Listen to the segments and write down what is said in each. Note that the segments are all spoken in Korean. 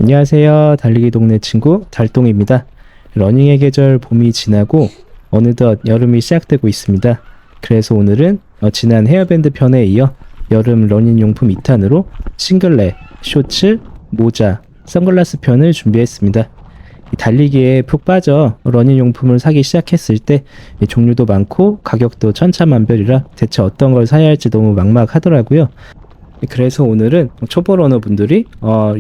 안녕하세요. 달리기 동네 친구 달동입니다. 러닝의 계절 봄이 지나고 어느덧 여름이 시작되고 있습니다. 그래서 오늘은 지난 헤어밴드 편에 이어 여름 러닝용품 2탄으로 싱글렛, 쇼츠, 모자, 선글라스 편을 준비했습니다. 달리기에 푹 빠져 러닝용품을 사기 시작했을 때 종류도 많고 가격도 천차만별이라 대체 어떤 걸 사야 할지 너무 막막하더라고요. 그래서 오늘은 초보 러너분들이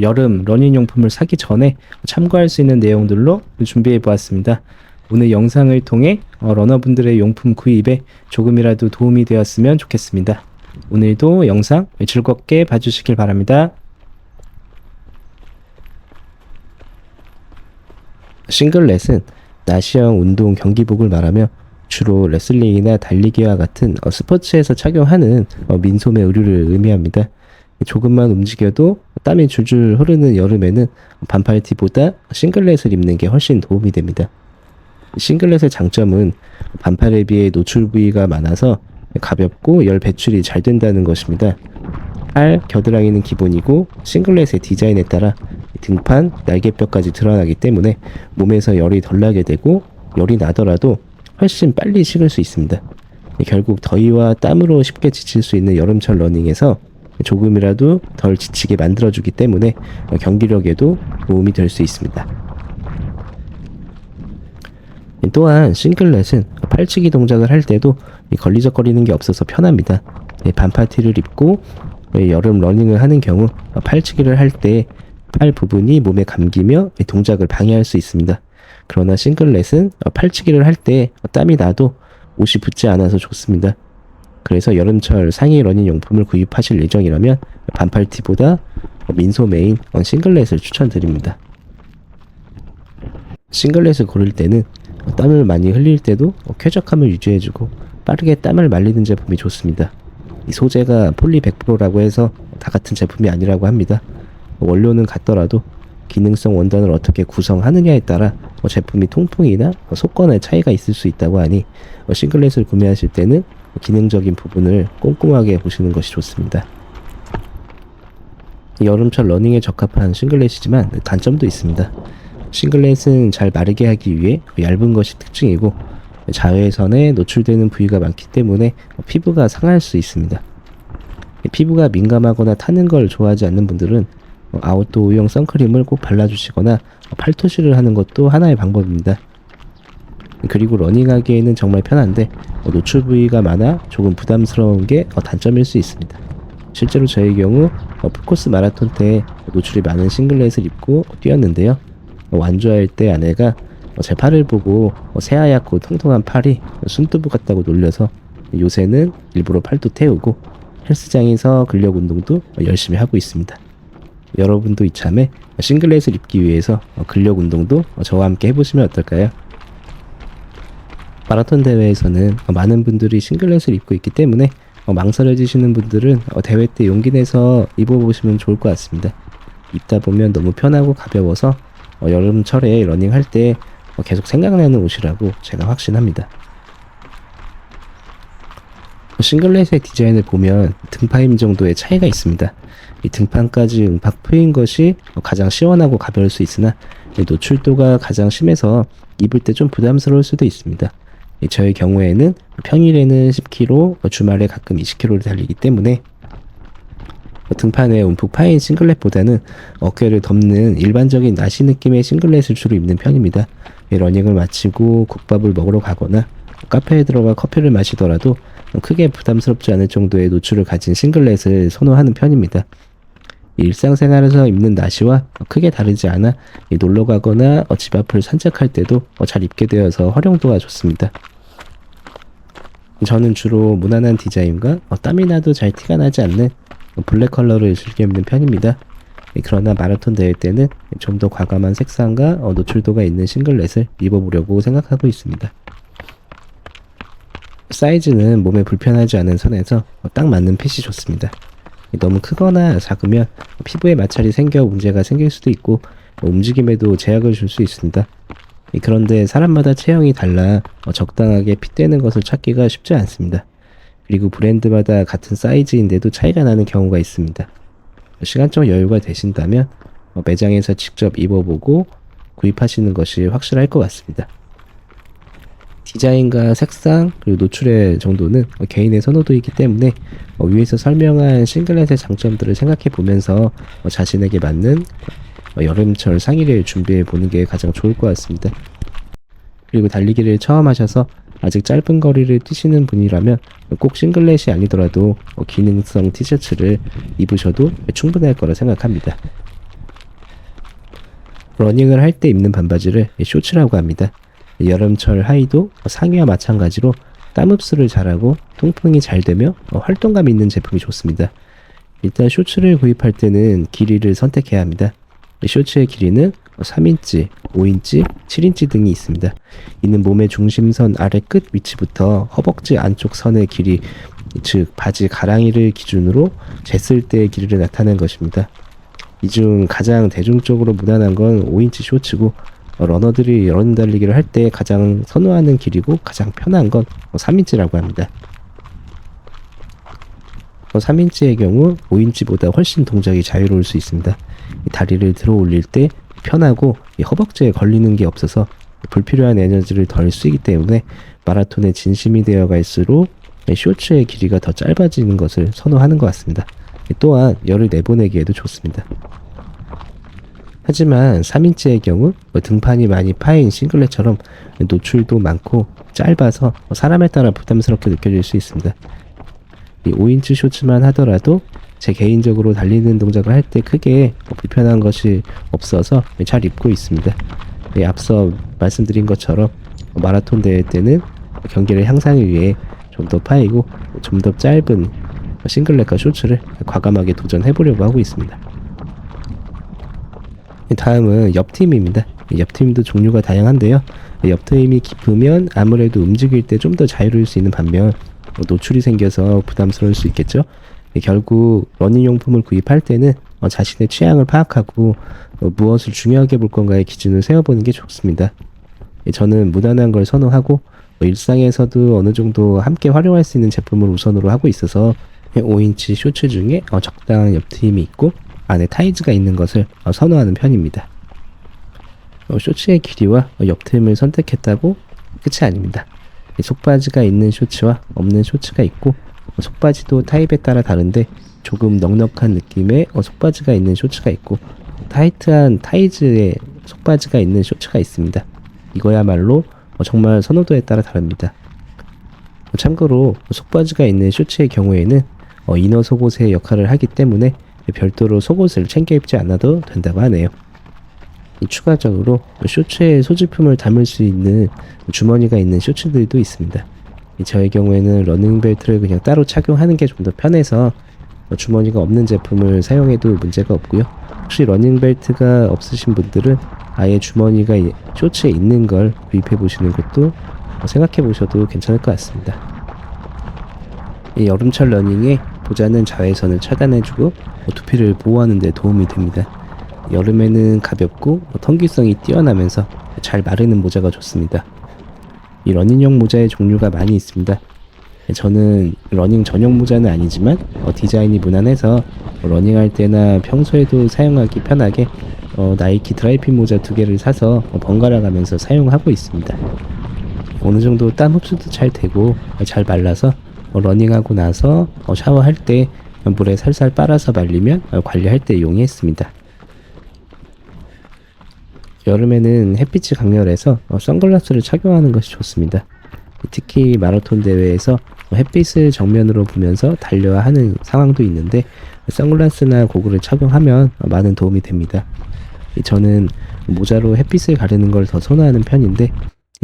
여름 러닝용품을 사기 전에 참고할 수 있는 내용들로 준비해 보았습니다. 오늘 영상을 통해 러너분들의 용품 구입에 조금이라도 도움이 되었으면 좋겠습니다. 오늘도 영상 즐겁게 봐주시길 바랍니다. 싱글렛은 나시형 운동 경기복을 말하며 주로 레슬링이나 달리기와 같은 스포츠에서 착용하는 민소매 의류를 의미합니다. 조금만 움직여도 땀이 줄줄 흐르는 여름에는 반팔티보다 싱글렛을 입는 게 훨씬 도움이 됩니다. 싱글렛의 장점은 반팔에 비해 노출 부위가 많아서 가볍고 열 배출이 잘 된다는 것입니다. 팔, 겨드랑이는 기본이고 싱글렛의 디자인에 따라 등판, 날개뼈까지 드러나기 때문에 몸에서 열이 덜 나게 되고 열이 나더라도 훨씬 빨리 식을 수 있습니다. 결국 더위와 땀으로 쉽게 지칠 수 있는 여름철 러닝에서 조금이라도 덜 지치게 만들어주기 때문에 경기력에도 도움이 될 수 있습니다. 또한 싱글렛은 팔치기 동작을 할 때도 걸리적거리는 게 없어서 편합니다. 반팔티를 입고 여름 러닝을 하는 경우 팔치기를 할 때 팔 부분이 몸에 감기며 동작을 방해할 수 있습니다. 그러나 싱글렛은 팔치기를 할 때 땀이 나도 옷이 붙지 않아서 좋습니다. 그래서 여름철 상의 러닝 용품을 구입하실 예정이라면 반팔티보다 민소매인 싱글렛을 추천드립니다. 싱글렛을 고를 때는 땀을 많이 흘릴 때도 쾌적함을 유지해주고 빠르게 땀을 말리는 제품이 좋습니다. 이 소재가 폴리 100%라고 해서 다 같은 제품이 아니라고 합니다. 원료는 같더라도 기능성 원단을 어떻게 구성하느냐에 따라 제품이 통풍이나 속건의 차이가 있을 수 있다고 하니 싱글렛을 구매하실 때는 기능적인 부분을 꼼꼼하게 보시는 것이 좋습니다. 여름철 러닝에 적합한 싱글렛이지만 단점도 있습니다. 싱글렛은 잘 마르게 하기 위해 얇은 것이 특징이고 자외선에 노출되는 부위가 많기 때문에 피부가 상할 수 있습니다. 피부가 민감하거나 타는 걸 좋아하지 않는 분들은 아웃도어용 선크림을 꼭 발라주시거나 팔토시를 하는 것도 하나의 방법입니다. 그리고 러닝하기에는 정말 편한데 노출 부위가 많아 조금 부담스러운 게 단점일 수 있습니다. 실제로 저의 경우 풀코스 마라톤 때 노출이 많은 싱글렛을 입고 뛰었는데요. 완주할 때 아내가 제 팔을 보고 새하얗고 통통한 팔이 순두부 같다고 놀려서 요새는 일부러 팔도 태우고 헬스장에서 근력 운동도 열심히 하고 있습니다. 여러분도 이참에 싱글렛을 입기 위해서 근력 운동도 저와 함께 해보시면 어떨까요? 마라톤 대회에서는 많은 분들이 싱글렛을 입고 있기 때문에 망설여지시는 분들은 대회 때 용기 내서 입어보시면 좋을 것 같습니다. 입다 보면 너무 편하고 가벼워서 여름철에 러닝할 때 계속 생각나는 옷이라고 제가 확신합니다. 싱글렛의 디자인을 보면 등파임 정도의 차이가 있습니다. 이 등판까지 응팍 트인 것이 가장 시원하고 가벼울 수 있으나 노출도가 가장 심해서 입을 때 좀 부담스러울 수도 있습니다. 저의 경우에는 평일에는 10km, 주말에 가끔 20km를 달리기 때문에 등판에 움푹 파인 싱글렛보다는 어깨를 덮는 일반적인 나시 느낌의 싱글렛을 주로 입는 편입니다. 러닝을 마치고 국밥을 먹으러 가거나 카페에 들어가 커피를 마시더라도 크게 부담스럽지 않을 정도의 노출을 가진 싱글렛을 선호하는 편입니다. 일상생활에서 입는 나시와 크게 다르지 않아 놀러 가거나 집 앞을 산책할 때도 잘 입게 되어서 활용도가 좋습니다. 저는 주로 무난한 디자인과 땀이 나도 잘 티가 나지 않는 블랙 컬러를 즐겨 입는 편입니다. 그러나 마라톤 대회 때는 좀 더 과감한 색상과 노출도가 있는 싱글렛을 입어보려고 생각하고 있습니다. 사이즈는 몸에 불편하지 않은 선에서 딱 맞는 핏이 좋습니다. 너무 크거나 작으면 피부에 마찰이 생겨 문제가 생길 수도 있고 움직임에도 제약을 줄 수 있습니다. 그런데 사람마다 체형이 달라 적당하게 핏되는 것을 찾기가 쉽지 않습니다. 그리고 브랜드마다 같은 사이즈인데도 차이가 나는 경우가 있습니다. 시간적 여유가 되신다면 매장에서 직접 입어보고 구입하시는 것이 확실할 것 같습니다. 디자인과 색상 그리고 노출의 정도는 개인의 선호도이기 때문에 위에서 설명한 싱글렛의 장점들을 생각해 보면서 자신에게 맞는 여름철 상의를 준비해 보는 게 가장 좋을 것 같습니다. 그리고 달리기를 처음 하셔서 아직 짧은 거리를 뛰시는 분이라면 꼭 싱글렛이 아니더라도 기능성 티셔츠를 입으셔도 충분할 거라 생각합니다. 러닝을 할 때 입는 반바지를 쇼츠라고 합니다. 여름철 하의도 상의와 마찬가지로 땀 흡수를 잘하고 통풍이 잘 되며 활동감 있는 제품이 좋습니다. 일단 쇼츠를 구입할 때는 길이를 선택해야 합니다. 쇼츠의 길이는 3인치, 5인치, 7인치 등이 있습니다. 이는 몸의 중심선 아래 끝 위치부터 허벅지 안쪽 선의 길이, 즉 바지 가랑이를 기준으로 쟀을 때의 길이를 나타낸 것입니다. 이 중 가장 대중적으로 무난한 건 5인치 쇼츠고 러너들이 러닝 달리기를 할 때 가장 선호하는 길이고 가장 편한 건 3인치라고 합니다. 3인치의 경우 5인치보다 훨씬 동작이 자유로울 수 있습니다. 다리를 들어 올릴 때 편하고 허벅지에 걸리는 게 없어서 불필요한 에너지를 덜 쓰기 때문에 마라톤에 진심이 되어 갈수록 쇼츠의 길이가 더 짧아지는 것을 선호하는 것 같습니다. 또한 열을 내보내기에도 좋습니다. 하지만 3인치의 경우 등판이 많이 파인 싱글렛처럼 노출도 많고 짧아서 사람에 따라 부담스럽게 느껴질 수 있습니다. 이 5인치 쇼츠만 하더라도 제 개인적으로 달리는 동작을 할 때 크게 불편한 것이 없어서 잘 입고 있습니다. 앞서 말씀드린 것처럼 마라톤 대회 때는 경기를 향상을 위해 좀 더 파이고 좀 더 짧은 싱글렛과 쇼츠를 과감하게 도전해보려고 하고 있습니다. 다음은 옆팀입니다. 옆팀도 종류가 다양한데요. 옆팀이 깊으면 아무래도 움직일 때 좀 더 자유로울 수 있는 반면 노출이 생겨서 부담스러울 수 있겠죠. 결국 러닝용품을 구입할 때는 자신의 취향을 파악하고 무엇을 중요하게 볼 건가의 기준을 세워보는 게 좋습니다. 저는 무난한 걸 선호하고 일상에서도 어느 정도 함께 활용할 수 있는 제품을 우선으로 하고 있어서 5인치 쇼츠 중에 적당한 옆트임이 있고 안에 타이즈가 있는 것을 선호하는 편입니다. 쇼츠의 길이와 옆트임을 선택했다고 끝이 아닙니다. 속바지가 있는 쇼츠와 없는 쇼츠가 있고 속바지도 타입에 따라 다른데 조금 넉넉한 느낌의 속바지가 있는 쇼츠가 있고 타이트한 타이즈의 속바지가 있는 쇼츠가 있습니다. 이거야말로 정말 선호도에 따라 다릅니다. 참고로 속바지가 있는 쇼츠의 경우에는 이너 속옷의 역할을 하기 때문에 별도로 속옷을 챙겨 입지 않아도 된다고 하네요. 추가적으로 쇼츠에 소지품을 담을 수 있는 주머니가 있는 쇼츠들도 있습니다. 저의 경우에는 러닝벨트를 그냥 따로 착용하는 게 좀 더 편해서 주머니가 없는 제품을 사용해도 문제가 없고요. 혹시 러닝벨트가 없으신 분들은 아예 주머니가 쇼츠에 있는 걸 구입해 보시는 것도 생각해 보셔도 괜찮을 것 같습니다. 이 여름철 러닝에 보자는 자외선을 차단해주고 두피를 보호하는 데 도움이 됩니다. 여름에는 가볍고 통기성이 뛰어나면서 잘 마르는 모자가 좋습니다. 이 러닝용 모자의 종류가 많이 있습니다. 저는 러닝 전용 모자는 아니지만 디자인이 무난해서 러닝할 때나 평소에도 사용하기 편하게 나이키 드라이핀 모자 2개를 사서 번갈아 가면서 사용하고 있습니다. 어느 정도 땀 흡수도 잘 되고 잘 말라서 러닝하고 나서 샤워할 때 물에 살살 빨아서 말리면 관리할 때 용이했습니다. 여름에는 햇빛이 강렬해서 선글라스를 착용하는 것이 좋습니다. 특히 마라톤 대회에서 햇빛을 정면으로 보면서 달려야 하는 상황도 있는데 선글라스나 고글을 착용하면 많은 도움이 됩니다. 저는 모자로 햇빛을 가리는 걸 더 선호하는 편인데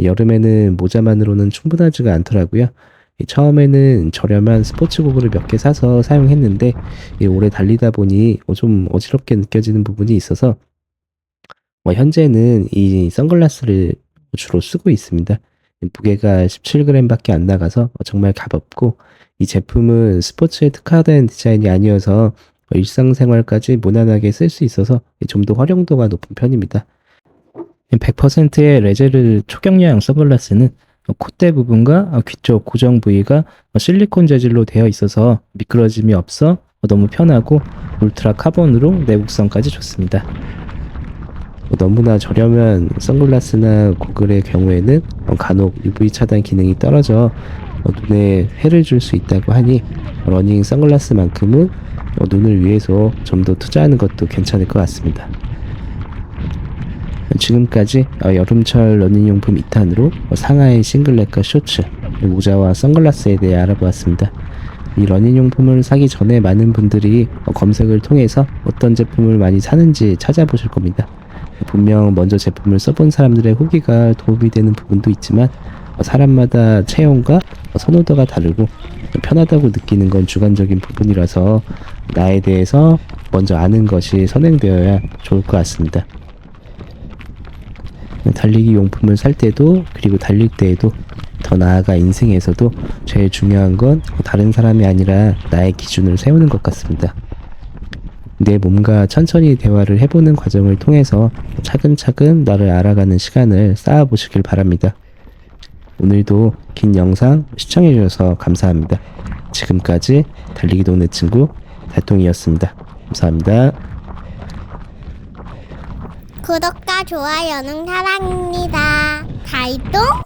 여름에는 모자만으로는 충분하지가 않더라고요. 처음에는 저렴한 스포츠 고글을 몇 개 사서 사용했는데 오래 달리다 보니 좀 어지럽게 느껴지는 부분이 있어서 현재는 이 선글라스를 주로 쓰고 있습니다. 무게가 17g 밖에 안 나가서 정말 가볍고 이 제품은 스포츠에 특화된 디자인이 아니어서 일상생활까지 무난하게 쓸 수 있어서 좀 더 활용도가 높은 편입니다. 100%의 레제르 초경량 선글라스는 콧대 부분과 귀 쪽 고정 부위가 실리콘 재질로 되어 있어서 미끄러짐이 없어 너무 편하고 울트라 카본으로 내구성까지 좋습니다. 너무나 저렴한 선글라스나 고글의 경우에는 간혹 UV 차단 기능이 떨어져 눈에 해를 줄 수 있다고 하니 러닝 선글라스만큼은 눈을 위해서 좀 더 투자하는 것도 괜찮을 것 같습니다. 지금까지 여름철 러닝용품 2탄으로 상하이 싱글렛과 쇼츠, 모자와 선글라스에 대해 알아보았습니다. 이 러닝용품을 사기 전에 많은 분들이 검색을 통해서 어떤 제품을 많이 사는지 찾아보실 겁니다. 분명 먼저 제품을 써본 사람들의 후기가 도움이 되는 부분도 있지만 사람마다 체형과 선호도가 다르고 편하다고 느끼는 건 주관적인 부분이라서 나에 대해서 먼저 아는 것이 선행되어야 좋을 것 같습니다. 달리기 용품을 살 때도 그리고 달릴 때에도 더 나아가 인생에서도 제일 중요한 건 다른 사람이 아니라 나의 기준을 세우는 것 같습니다. 내 몸과 천천히 대화를 해보는 과정을 통해서 차근차근 나를 알아가는 시간을 쌓아보시길 바랍니다. 오늘도 긴 영상 시청해주셔서 감사합니다. 지금까지 달리기 동네 친구 달동이었습니다. 감사합니다. 구독과 좋아요는 사랑입니다. 달동